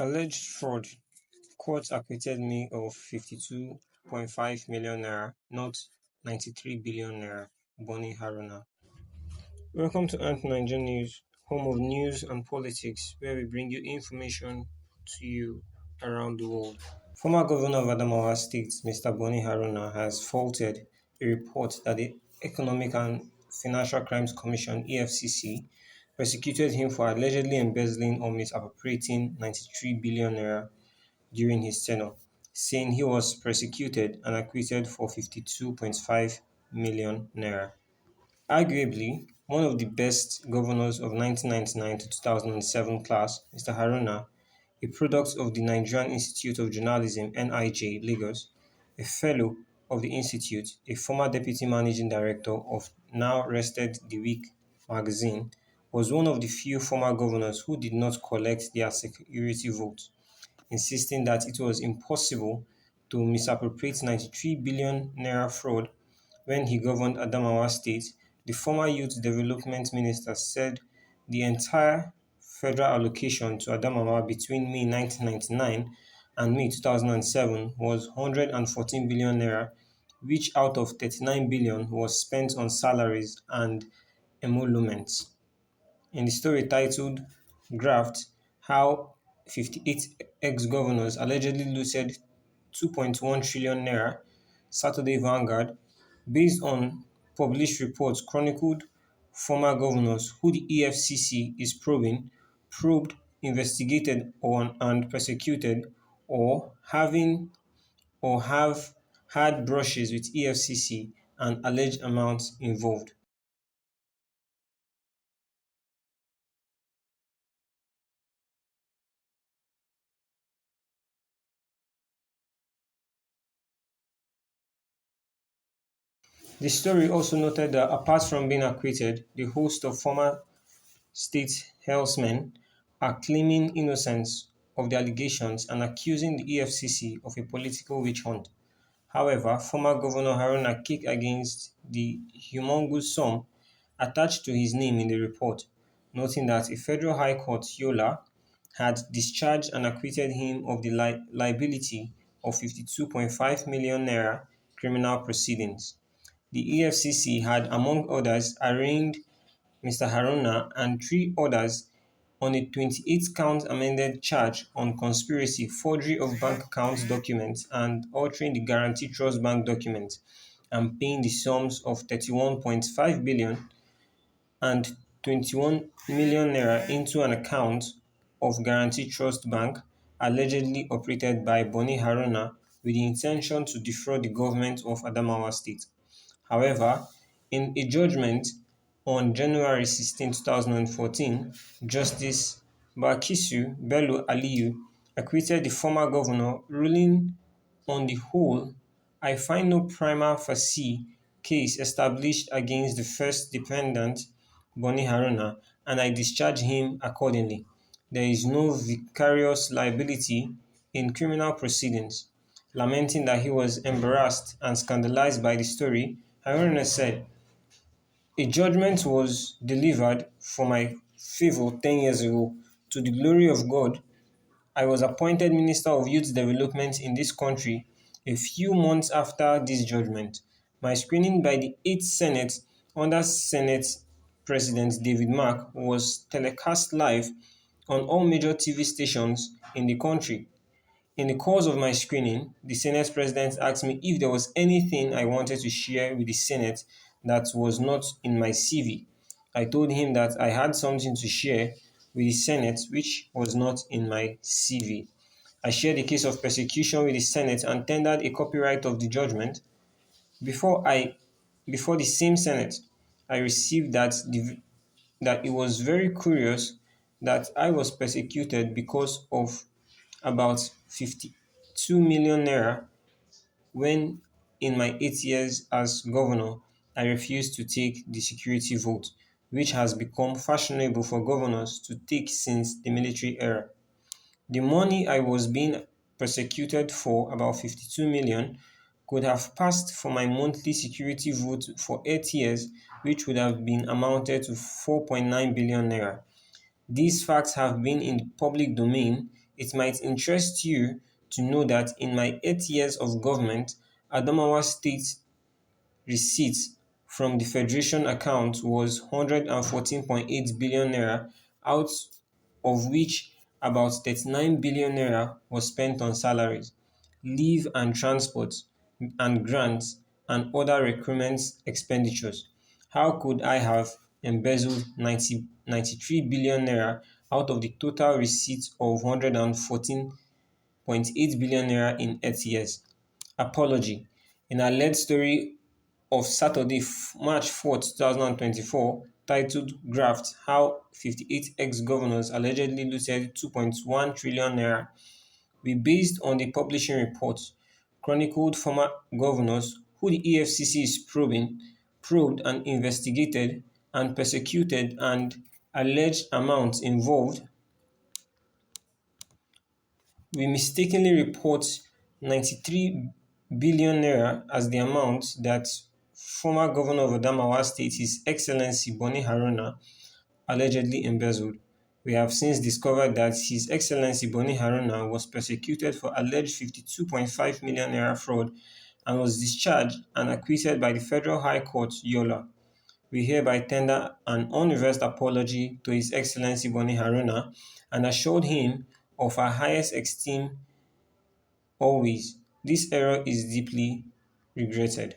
Alleged fraud: Court acquitted me of 52.5 million naira, not 93 billion naira. Boni Haruna. Welcome to Ant Nigeria News, home of news and politics, where we bring you information to you around the world. Former Governor of Adamawa State, Mr. Boni Haruna, has faulted a report that the Economic and Financial Crimes Commission (EFCC) prosecuted him for allegedly embezzling or misappropriating 93 billion naira during his tenure, saying he was prosecuted and acquitted for 52.5 million naira. Arguably one of the best governors of 1999 to 2007 class, Mr. Haruna, a product of the Nigerian Institute of Journalism (NIJ) Lagos, a fellow of the institute, a former deputy managing director of now rested The Week magazine, was one of the few former governors who did not collect their security vote, insisting that it was impossible to misappropriate 93 billion naira fraud when he governed Adamawa State. The former Youth Development Minister said the entire federal allocation to Adamawa between May 1999 and May 2007 was 114 billion naira, which out of 39 billion was spent on salaries and emoluments. In the story titled "Graft: How 58 Ex-Governors Allegedly Looted 2.1 trillion naira", Saturday Vanguard, based on published reports chronicled former governors who the EFCC is probed, investigated on and prosecuted, or have had brushes with EFCC and alleged amounts involved. The story also noted that apart from being acquitted, the host of former state helmsmen are claiming innocence of the allegations and accusing the EFCC of a political witch hunt. However, former Governor Haruna kicked against the humongous sum attached to his name in the report, noting that a federal high court (Yola) had discharged and acquitted him of the liability of 52.5 million naira criminal proceedings. The EFCC had, among others, arraigned Mr. Haruna and three others on a 28-count amended charge on conspiracy, forgery of bank account documents, and altering the Guaranty Trust Bank documents, and paying the sums of 31.5 billion and 21 million naira into an account of Guaranty Trust Bank, allegedly operated by Boni Haruna with the intention to defraud the government of Adamawa State. However, in a judgment on January 16, 2014, Justice Barkisu Bello Aliyu acquitted the former governor, ruling, "On the whole, I find no prima facie case established against the first defendant, Boni Haruna, and I discharge him accordingly. There is no vicarious liability in criminal proceedings." Lamenting that he was embarrassed and scandalized by the story, Haruna said, "A judgment was delivered for my favor 10 years ago. To the glory of God, I was appointed Minister of Youth Development in this country a few months after this judgment. My screening by the 8th Senate under Senate President David Mark was telecast live on all major TV stations in the country. In the course of my screening, the Senate President asked me if there was anything I wanted to share with the Senate that was not in my CV. I told him that I had something to share with the Senate which was not in my CV. I shared the case of persecution with the Senate and tendered a copyright of the judgment. Before I before the same Senate, I received that it was very curious that I was persecuted because of about 52 million naira when, in my 8 years as governor, I refused to take the security vote, which has become fashionable for governors to take since the military era. The money I was being persecuted for, about 52 million, could have passed for my monthly security vote for 8 years, which would have been amounted to 4.9 billion naira. These facts have been in the public domain It might interest you to know that in my 8 years of government, Adamawa State receipts from the Federation account was 114.8 billion naira, out of which about 39 billion naira was spent on salaries, leave and transport, and grants and other recruitment expenditures. How could I have embezzled 93 billion naira out of the total receipts of 114.8 billion naira in 8 years? Apology. In our lead story of Saturday, March 4th, 2024, titled Graft: How 58 Ex-Governors Allegedly Looted 2.1 trillion naira, we based on the publishing report chronicled former governors who the Efcc is probed and investigated and persecuted, and alleged amounts involved. We mistakenly report 93 billion naira as the amount that former governor of Adamawa State, His Excellency Boni Haruna, allegedly embezzled. We have since discovered that His Excellency Boni Haruna was prosecuted for alleged 52.5 million naira fraud and was discharged and acquitted by the Federal High Court, Yola. We hereby tender an unreversed apology to His Excellency Boni Haruna and assured him of our highest esteem always. This error is deeply regretted.